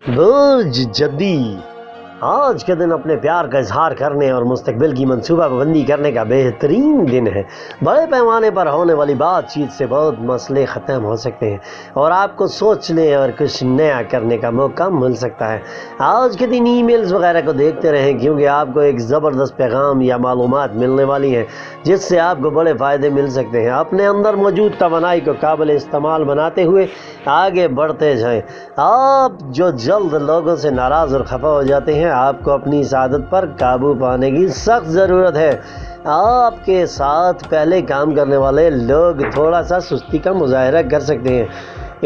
برج جدی آج کا دن اپنے پیار کا اظہار کرنے اور مستقبل کی منصوبہ بندی کرنے کا بہترین دن ہے۔ بڑے پیمانے پر ہونے والی بات چیت سے بہت مسئلے ختم ہو سکتے ہیں اور آپ کو سوچنے اور کچھ نیا کرنے کا موقع مل سکتا ہے۔ آج کے دن ای میلز وغیرہ کو دیکھتے رہیں کیونکہ آپ کو ایک زبردست پیغام یا معلومات ملنے والی ہیں جس سے آپ کو بڑے فائدے مل سکتے ہیں۔ اپنے اندر موجود توانائی کو قابل استعمال بناتے ہوئے آگے بڑھتے جائیں۔ آپ جو جلد لوگوں سے ناراض اور خفا ہو جاتے ہیں، آپ کو اپنی سعادت پر قابو پانے کی سخت ضرورت ہے۔ آپ کے ساتھ پہلے کام کرنے والے لوگ تھوڑا سا سستی کا مظاہرہ کر سکتے ہیں۔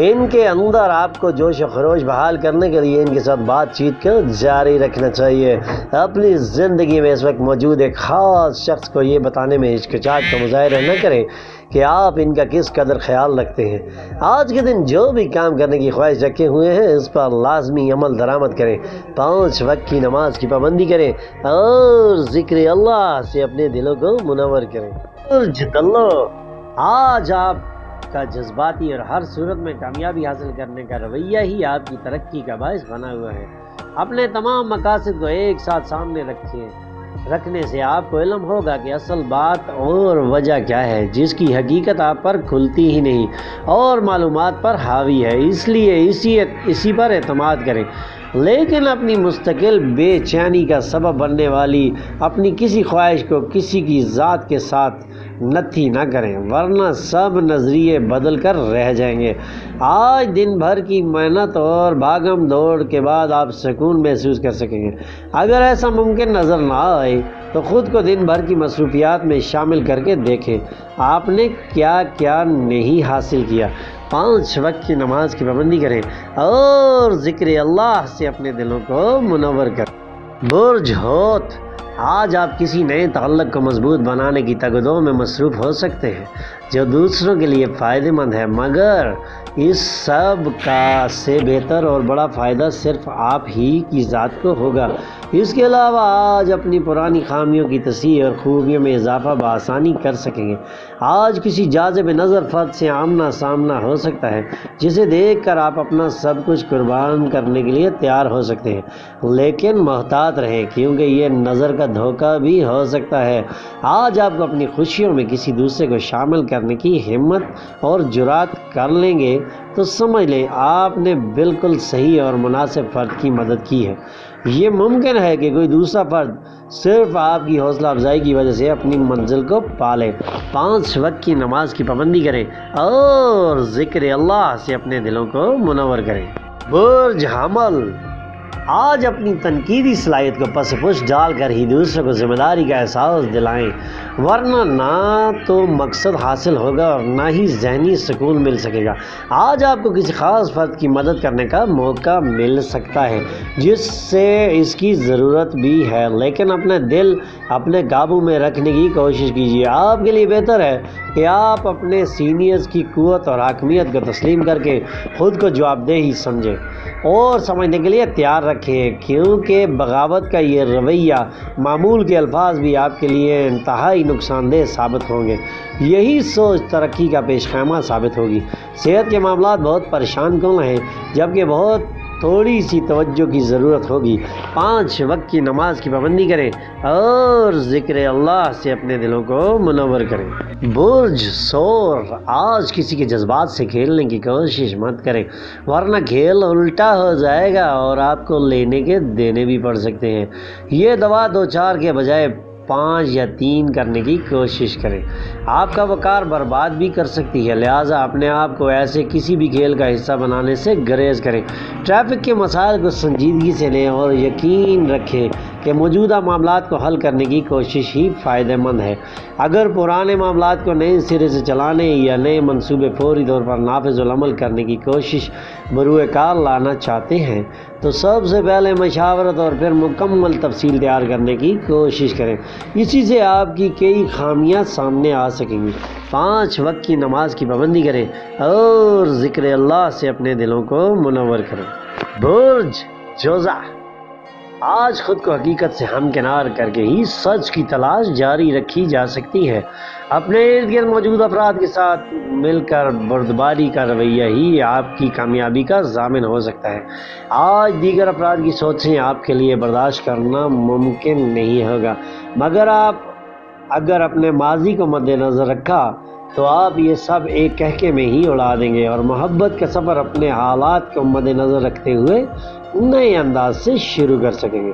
ان کے اندر آپ کو جوش و خروش بحال کرنے کے لیے ان کے ساتھ بات چیت کو جاری رکھنا چاہیے۔ اپنی زندگی میں اس وقت موجود ایک خاص شخص کو یہ بتانے میں ہچکچاہٹ کا مظاہرہ نہ کریں کہ آپ ان کا کس قدر خیال رکھتے ہیں۔ آج کے دن جو بھی کام کرنے کی خواہش رکھے ہوئے ہیں اس پر لازمی عمل درآمد کریں۔ 5 وقت کی نماز کی پابندی کریں اور ذکر اللہ سے اپنے دلوں کو منور کریں۔ برج طلوع آج آپ کا جذباتی اور ہر صورت میں کامیابی حاصل کرنے کا رویہ ہی آپ کی ترقی کا باعث بنا ہوا ہے۔ اپنے تمام مقاصد کو ایک ساتھ سامنے رکھنے سے آپ کو علم ہوگا کہ اصل بات اور وجہ کیا ہے، جس کی حقیقت آپ پر کھلتی ہی نہیں اور معلومات پر حاوی ہے۔ اس لیے اسی پر اعتماد کریں، لیکن اپنی مستقل بے چینی کا سبب بننے والی اپنی کسی خواہش کو کسی کی ذات کے ساتھ نتھی نہ کریں، ورنہ سب نظریے بدل کر رہ جائیں گے۔ آج دن بھر کی محنت اور بھاگم دوڑ کے بعد آپ سکون محسوس کر سکیں گے۔ اگر ایسا ممکن نظر نہ آئے تو خود کو دن بھر کی مصروفیات میں شامل کر کے دیکھیں آپ نے کیا کیا نہیں حاصل کیا۔ 5 وقت کی نماز کی پابندی کریں اور ذکر اللہ سے اپنے دلوں کو منور کریں۔ برج حوت آج آپ کسی نئے تعلق کو مضبوط بنانے کی تگدو میں مصروف ہو سکتے ہیں جو دوسروں کے لیے فائدہ مند ہے، مگر اس سب کا سے بہتر اور بڑا فائدہ صرف آپ ہی کی ذات کو ہوگا۔ اس کے علاوہ آج اپنی پرانی خامیوں کی تصحیح اور خوبیوں میں اضافہ بآسانی کر سکیں گے۔ آج کسی جاذب نظر فرد سے آمنا سامنا ہو سکتا ہے جسے دیکھ کر آپ اپنا سب کچھ قربان کرنے کے لیے تیار ہو سکتے ہیں، لیکن محتاط رہیں کیونکہ یہ نظر کا دھوکہ بھی ہو سکتا ہے۔ آج آپ کو اپنی خوشیوں میں کسی دوسرے کو شامل کرنے کی ہمت اور جرات کر لیں گے تو سمجھ لیں آپ نے بالکل صحیح اور مناسب فرد کی مدد کی ہے۔ یہ ممکن ہے کہ کوئی دوسرا فرد صرف آپ کی حوصلہ افزائی کی وجہ سے اپنی منزل کو پالے۔ 5 وقت کی نماز کی پابندی کریں اور ذکر اللہ سے اپنے دلوں کو منور کریں۔ برج حمل آج اپنی تنقیدی صلاحیت کو پس پش ڈال کر ہی دوسروں کو ذمہ داری کا احساس دلائیں، ورنہ نہ تو مقصد حاصل ہوگا اور نہ ہی ذہنی سکون مل سکے گا۔ آج آپ کو کسی خاص فرد کی مدد کرنے کا موقع مل سکتا ہے جس سے اس کی ضرورت بھی ہے، لیکن اپنا دل اپنے قابو میں رکھنے کی کوشش کیجیے۔ آپ کے لیے بہتر ہے کہ آپ اپنے سینئرز کی قوت اور حاکمیت کو تسلیم کر کے خود کو جواب دہ سمجھیں اور سمجھنے کے لیے تیار رکھیں، کیونکہ بغاوت کا یہ رویہ معمول کے الفاظ بھی آپ کے لیے انتہائی نقصان دہ ثابت ہوں گے۔ یہی سوچ ترقی کا پیش خیمہ ثابت ہوگی۔ صحت کے معاملات بہت پریشان کن ہیں، جبکہ بہت تھوڑی سی توجہ کی ضرورت ہوگی۔ 5 وقت کی نماز کی پابندی کریں اور ذکر اللہ سے اپنے دلوں کو منور کریں۔ برج ثور آج کسی کے جذبات سے کھیلنے کی کوشش مت کریں، ورنہ کھیل الٹا ہو جائے گا اور آپ کو لینے کے دینے بھی پڑ سکتے ہیں۔ یہ دوا 2-4 کے بجائے 5 یا 3 کرنے کی کوشش کریں۔ آپ کا وقار برباد بھی کر سکتی ہے، لہٰذا اپنے آپ کو ایسے کسی بھی کھیل کا حصہ بنانے سے گریز کریں۔ ٹریفک کے مسائل کو سنجیدگی سے لیں اور یقین رکھیں کہ موجودہ معاملات کو حل کرنے کی کوشش ہی فائدہ مند ہے۔ اگر پرانے معاملات کو نئے سرے سے چلانے یا نئے منصوبے فوری طور پر نافذ العمل کرنے کی کوشش بروئے کار لانا چاہتے ہیں تو سب سے پہلے مشاورت اور پھر مکمل تفصیل تیار کرنے کی کوشش کریں۔ اسی سے آپ کی کئی خامیاں سامنے آ سکیں گی۔ 5 وقت کی نماز کی پابندی کریں اور ذکر اللہ سے اپنے دلوں کو منور کریں۔ برج جوزہ آج خود کو حقیقت سے ہمکنار کر کے ہی سچ کی تلاش جاری رکھی جا سکتی ہے۔ اپنے ارد گرد موجود افراد کے ساتھ مل کر بردباری کا رویہ ہی آپ کی کامیابی کا ضامن ہو سکتا ہے۔ آج دیگر افراد کی سوچیں آپ کے لیے برداشت کرنا ممکن نہیں ہوگا، مگر اگر اپنے ماضی کو مد نظر رکھا تو آپ یہ سب ایک کہکے میں ہی اڑا دیں گے اور محبت کا سفر اپنے حالات کو مد نظر رکھتے ہوئے نئے انداز سے شروع کر سکیں گے۔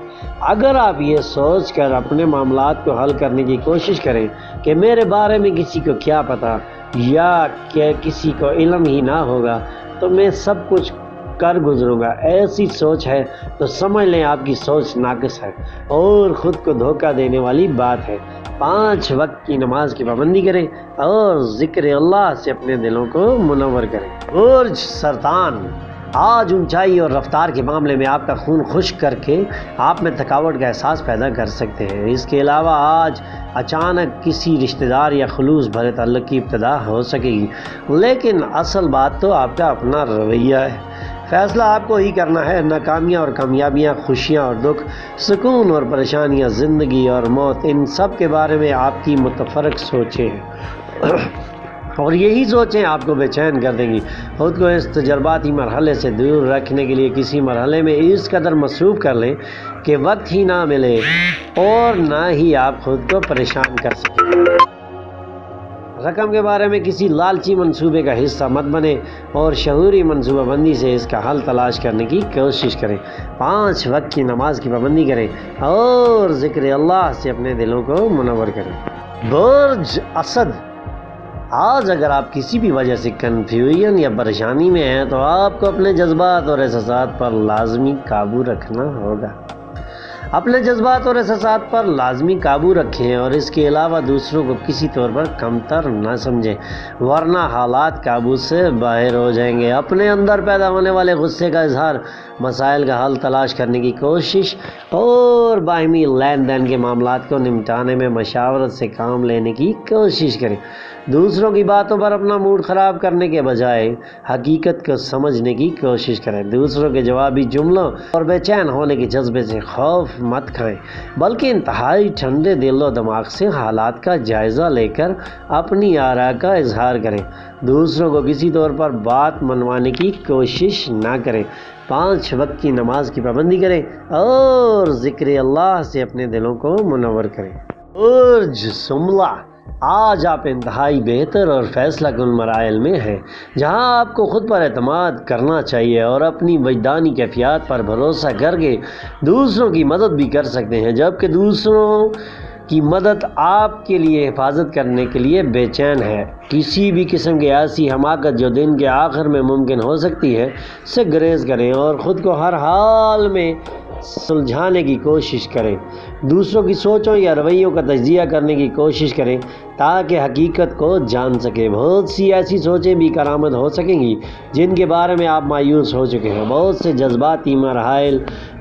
اگر آپ یہ سوچ کر اپنے معاملات کو حل کرنے کی کوشش کریں کہ میرے بارے میں کسی کو کیا پتہ یا کہ کسی کو علم ہی نہ ہوگا تو میں سب کچھ کر گزروں گا، ایسی سوچ ہے تو سمجھ لیں آپ کی سوچ ناقص ہے اور خود کو دھوکہ دینے والی بات ہے۔ 5 وقت کی نماز کی پابندی کریں اور ذکر اللہ سے اپنے دلوں کو منور کریں۔ برج سرطان، آج اونچائی اور رفتار کے معاملے میں آپ کا خون خشک کر کے آپ میں تھکاوٹ کا احساس پیدا کر سکتے ہیں۔ اس کے علاوہ آج اچانک کسی رشتہ دار یا خلوص بھرے تعلق کی ابتدا ہو سکے گی، لیکن اصل بات تو آپ کا اپنا رویہ ہے۔ فیصلہ آپ کو ہی کرنا ہے۔ ناکامیاں اور کامیابیاں، خوشیاں اور دکھ، سکون اور پریشانیاں، زندگی اور موت، ان سب کے بارے میں آپ کی متفرق سوچیں ہیں اور یہی سوچیں آپ کو بے چین کر دیں گی۔ خود کو اس تجرباتی مرحلے سے دور رکھنے کے لیے کسی مرحلے میں اس قدر مصروف کر لیں کہ وقت ہی نہ ملے اور نہ ہی آپ خود کو پریشان کر سکیں۔ رقم کے بارے میں کسی لالچی منصوبے کا حصہ مت بنیں اور شعوری منصوبہ بندی سے اس کا حل تلاش کرنے کی کوشش کریں۔ 5 وقت کی نماز کی پابندی کریں اور ذکر اللہ سے اپنے دلوں کو منور کریں۔ برج اسد، آج اگر آپ کسی بھی وجہ سے کنفیوژن یا پریشانی میں ہیں تو آپ کو اپنے جذبات اور احساسات پر لازمی قابو رکھنا ہوگا۔ اپنے جذبات اور احساسات پر لازمی قابو رکھیں اور اس کے علاوہ دوسروں کو کسی طور پر کمتر نہ سمجھیں، ورنہ حالات قابو سے باہر ہو جائیں گے۔ اپنے اندر پیدا ہونے والے غصے کا اظہار، مسائل کا حل تلاش کرنے کی کوشش اور باہمی لین دین کے معاملات کو نمٹانے میں مشاورت سے کام لینے کی کوشش کریں۔ دوسروں کی باتوں پر اپنا موڈ خراب کرنے کے بجائے حقیقت کو سمجھنے کی کوشش کریں۔ دوسروں کے جوابی جملوں اور بے چین ہونے کے جذبے سے خوف مت کھائیں، بلکہ انتہائی ٹھنڈے دل و دماغ سے حالات کا جائزہ لے کر اپنی آراء کا اظہار کریں۔ دوسروں کو کسی طور پر بات منوانے کی کوشش نہ کریں۔ 5 وقت کی نماز کی پابندی کریں اور ذکر اللہ سے اپنے دلوں کو منور کریں۔ برج سملہ، آج آپ انتہائی بہتر اور فیصلہ کن مراحل میں ہیں، جہاں آپ کو خود پر اعتماد کرنا چاہیے اور اپنی وجدانی کیفیات پر بھروسہ کر کے دوسروں کی مدد بھی کر سکتے ہیں، جبکہ دوسروں کی مدد آپ کے لیے حفاظت کرنے کے لیے بے چین ہے۔ کسی بھی قسم کی ایسی حماقت جو دن کے آخر میں ممکن ہو سکتی ہے سے گریز کریں اور خود کو ہر حال میں سلجھانے کی کوشش کریں۔ دوسروں کی سوچوں یا رویوں کا تجزیہ کرنے کی کوشش کریں تاکہ حقیقت کو جان سکیں۔ بہت سی ایسی سوچیں بھی کارآمد ہو سکیں گی جن کے بارے میں آپ مایوس ہو چکے ہیں۔ بہت سے جذباتی مراحل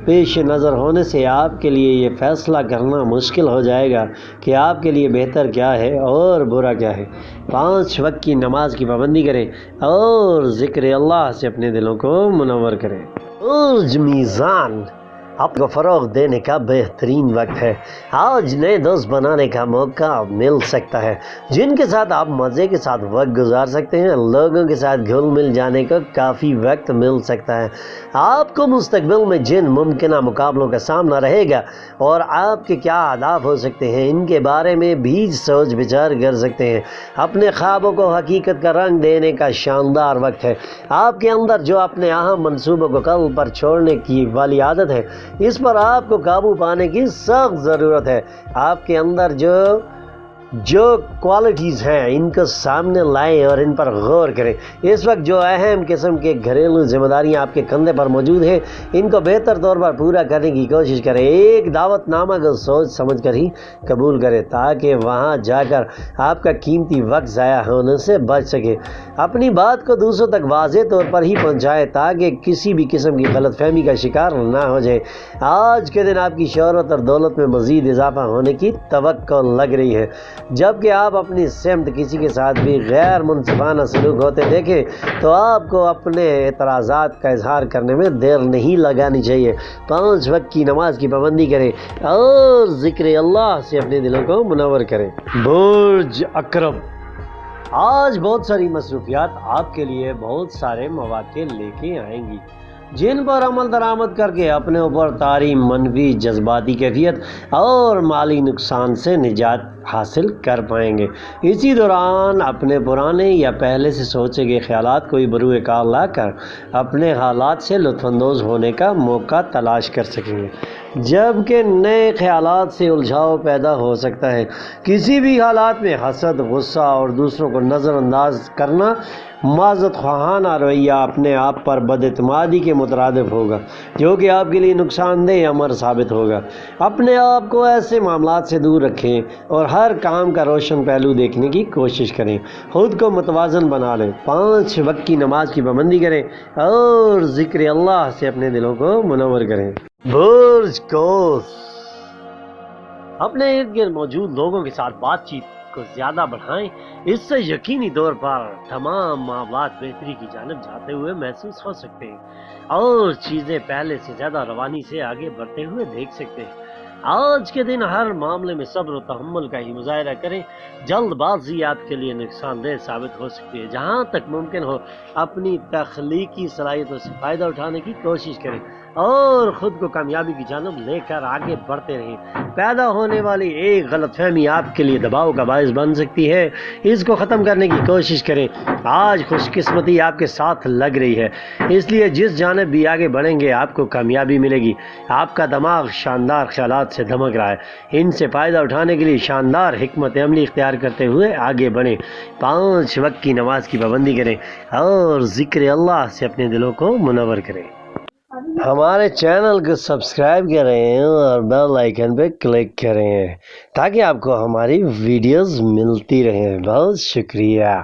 پیش نظر ہونے سے آپ کے لیے یہ فیصلہ کرنا مشکل ہو جائے گا کہ آپ کے لیے بہتر کیا ہے اور برا کیا ہے۔ 5 وقت کی نماز کی پابندی کریں اور ذکر اللہ سے اپنے دلوں کو منور کریں۔ برج میزان، آپ کو فروغ دینے کا بہترین وقت ہے۔ آج نئے دوست بنانے کا موقع مل سکتا ہے جن کے ساتھ آپ مزے کے ساتھ وقت گزار سکتے ہیں۔ لوگوں کے ساتھ گھل مل جانے کا کافی وقت مل سکتا ہے۔ آپ کو مستقبل میں جن ممکنہ مقابلوں کا سامنا رہے گا اور آپ کے کیا اہداف ہو سکتے ہیں ان کے بارے میں بھی سوچ بچار کر سکتے ہیں۔ اپنے خوابوں کو حقیقت کا رنگ دینے کا شاندار وقت ہے۔ آپ کے اندر جو اپنے اہم منصوبوں کو کل پر چھوڑنے کی والی عادت ہے، اس پر آپ کو قابو پانے کی سخت ضرورت ہے۔ آپ کے اندر جو کوالٹیز ہیں ان کو سامنے لائیں اور ان پر غور کریں۔ اس وقت جو اہم قسم کے گھریلو ذمہ داریاں آپ کے کندھے پر موجود ہیں ان کو بہتر طور پر پورا کرنے کی کوشش کریں۔ ایک دعوت نامہ کو سوچ سمجھ کر ہی قبول کریں تاکہ وہاں جا کر آپ کا قیمتی وقت ضائع ہونے سے بچ سکے۔ اپنی بات کو دوسروں تک واضح طور پر ہی پہنچائیں تاکہ کسی بھی قسم کی غلط فہمی کا شکار نہ ہو جائے۔ آج کے دن آپ کی شہرت اور دولت میں مزید اضافہ ہونے کی توقع لگ رہی ہے۔ جبکہ آپ اپنی سمت کسی کے ساتھ بھی غیر منصفانہ سلوک ہوتے دیکھیں تو آپ کو اپنے اعتراضات کا اظہار کرنے میں دیر نہیں لگانی چاہیے۔ 5 وقت کی نماز کی پابندی کریں اور ذکر اللہ سے اپنے دلوں کو منور کریں۔ برج اکرم، آج بہت ساری مصروفیات آپ کے لیے بہت سارے مواقع لے کے آئیں گی جن پر عمل درآمد کر کے اپنے اوپر طاری منفی جذباتی کیفیت اور مالی نقصان سے نجات حاصل کر پائیں گے۔ اسی دوران اپنے پرانے یا پہلے سے سوچے گئے خیالات کو بروئے کار لا کر اپنے حالات سے لطف اندوز ہونے کا موقع تلاش کر سکیں گے، جبکہ نئے خیالات سے الجھاؤ پیدا ہو سکتا ہے۔ کسی بھی حالات میں حسد، غصہ اور دوسروں کو نظر انداز کرنا معذرت خواہانہ رویہ اپنے آپ پر بد اعتمادی کے مترادف ہوگا، جو کہ آپ کے لیے نقصان دہ امر ثابت ہوگا۔ اپنے آپ کو ایسے معاملات سے دور رکھیں اور ہر کام کا روشن پہلو دیکھنے کی کوشش کریں۔ خود کو متوازن بنا لیں، 5 وقت کی نماز کی پابندی کریں اور ذکر اللہ سے اپنے دلوں کو منور کریں۔ برج قوس، اپنے ارد گرد موجود لوگوں کے ساتھ بات چیت کو زیادہ بڑھائیں، اس سے یقینی طور پر تمام معاملات بہتری کی جانب جاتے ہوئے محسوس ہو سکتے ہیں اور چیزیں پہلے سے زیادہ روانی سے آگے بڑھتے ہوئے دیکھ سکتے ہیں۔ آج کے دن ہر معاملے میں صبر و تحمل کا ہی مظاہرہ کریں، جلد بازی آپ کے لیے نقصان دہ ثابت ہو سکتی ہے۔ جہاں تک ممکن ہو اپنی تخلیقی صلاحیتوں سے فائدہ اٹھانے کی کوشش کریں اور خود کو کامیابی کی جانب لے کر آگے بڑھتے رہیں۔ پیدا ہونے والی ایک غلط فہمی آپ کے لیے دباؤ کا باعث بن سکتی ہے، اس کو ختم کرنے کی کوشش کریں۔ آج خوش قسمتی آپ کے ساتھ لگ رہی ہے، اس لیے جس جانب بھی آگے بڑھیں گے آپ کو کامیابی ملے گی۔ آپ کا دماغ شاندار خیالات سے دھمک رہا ہے، ان سے فائدہ اٹھانے کے لیے شاندار حکمت عملی اختیار کرتے ہوئے آگے بڑھیں۔ 5 وقت کی نماز کی پابندی کریں اور ذکر اللہ سے اپنے دلوں کو منور کریں۔ ہمارے چینل کو سبسکرائب کریں اور بیل آئیکن پہ کلک کریں تاکہ آپ کو ہماری ویڈیوز ملتی رہیں۔ بہت شکریہ۔